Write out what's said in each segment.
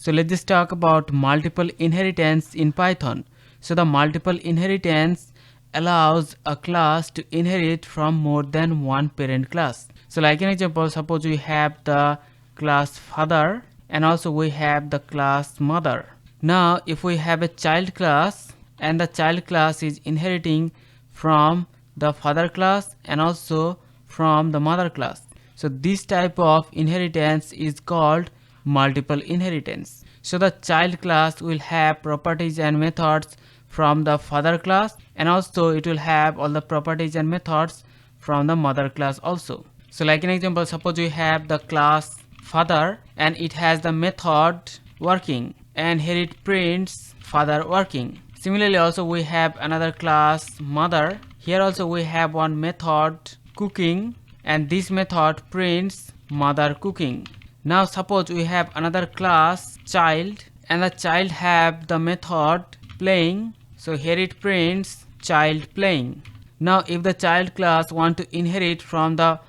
So let's just talk about multiple inheritance in Python. So the multiple inheritance allows a class to inherit from more than one parent class. So like an example, suppose we have the class father and also we have the class mother. Now if we have a child class and the child class is inheriting from the father class and also from the mother class. So this type of inheritance is called multiple inheritance. So the child class will have properties and methods from the father class and also it will have all the properties and methods from the mother class also. So like an example, suppose we have the class father and it has the method working and here it prints father working. Similarly also we have another class mother. Here also we have one method cooking and this method prints mother cooking. Now suppose we have another class child and the child have the method playing, so here it prints child playing. Now if the child class want to inherit from the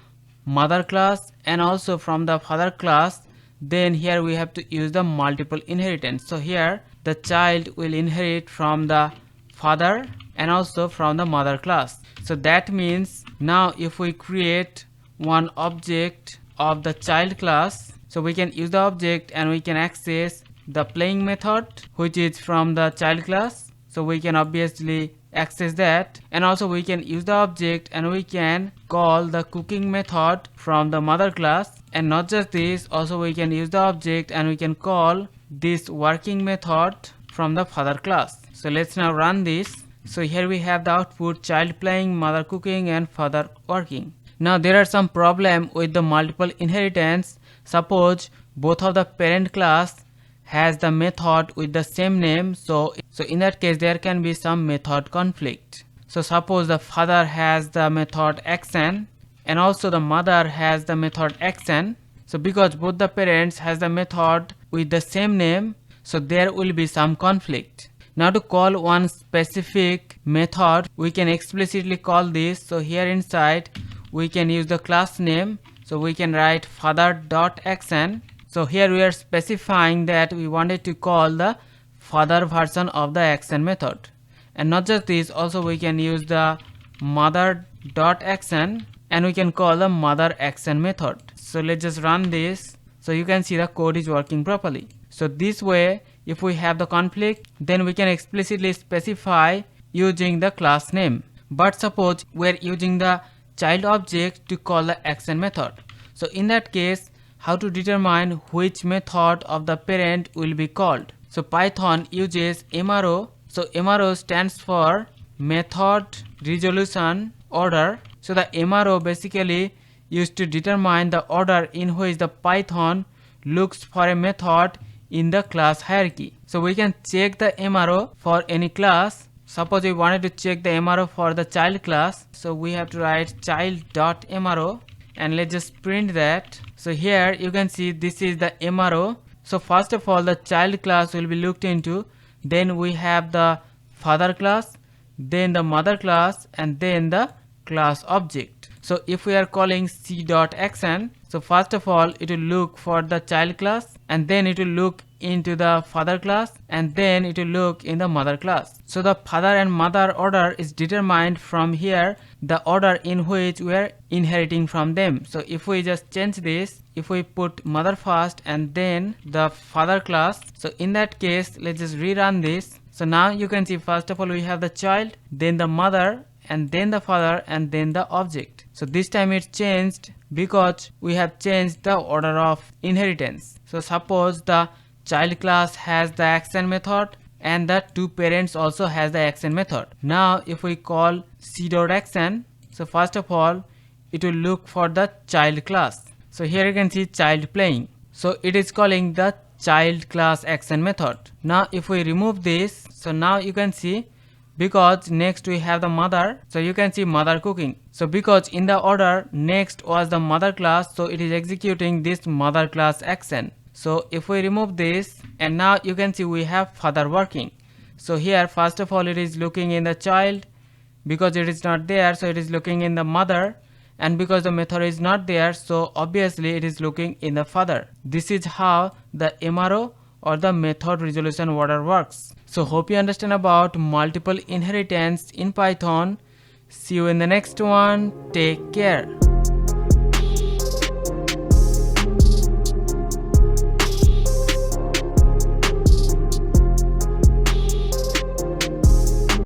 mother class and also from the father class, then here we have to use the multiple inheritance. So here the child will inherit from the father and also from the mother class. So that means now if we create one object of the child class, so we can use the object and we can access the playing method which is from the child class. So we can obviously access that and also we can use the object and we can call the cooking method from the mother class. And not just this, also we can use the object and we can call this working method from the father class. So let's now run this. So here we have the output child playing, mother cooking and father working. Now there are some problem with the multiple inheritance. Suppose both of the parent class has the method with the same name, so in that case there can be some method conflict. So suppose the father has the method action and also the mother has the method action. So because both the parents has the method with the same name, so there will be some conflict. Now to call one specific method, we can explicitly call this. So here inside we can use the class name. So we can write father.action. So here we are specifying that we wanted to call the father version of the action method. And not just this, also we can use the mother.action and we can call the mother action method. So let's just run this. So you can see the code is working properly. So this way, if we have the conflict, then we can explicitly specify using the class name. But suppose we are using the child object to call the action method. So in that case, how to determine which method of the parent will be called? So Python uses MRO. So MRO stands for method resolution order. So the MRO basically used to determine the order in which the Python looks for a method in the class hierarchy. So we can check the MRO for any class. Suppose we wanted to check the MRO for the child class, so we have to write child.mro and let's just print that. So here you can see this is the MRO. So first of all the child class will be looked into, then we have the father class, then the mother class and then the class object. So if we are calling c.action, so first of all it will look for the child class and then it will look into the father class and then it will look in the mother class. So the father and mother order is determined from here, the order in which we are inheriting from them. So if we just change this, if we put mother first and then the father class, so in that case let's just rerun this. So now you can see first of all we have the child, then the mother and then the father and then the object. So this time it's changed because we have changed the order of inheritance. So suppose the child class has the action method and the two parents also has the action method. Now if we call c.action, so first of all it will look for the child class. So here you can see child playing. So it is calling the child class action method. Now if we remove this, so now you can see because next we have the mother, so you can see mother cooking. So because in the order next was the mother class, so it is executing this mother class action. So if we remove this and now you can see we have father working. So here first of all it is looking in the child, because it is not there so it is looking in the mother, and because the method is not there so obviously it is looking in the father. This is how the MRO or the method resolution order works. So hope you understand about multiple inheritance in Python. See you in the next one. Take care.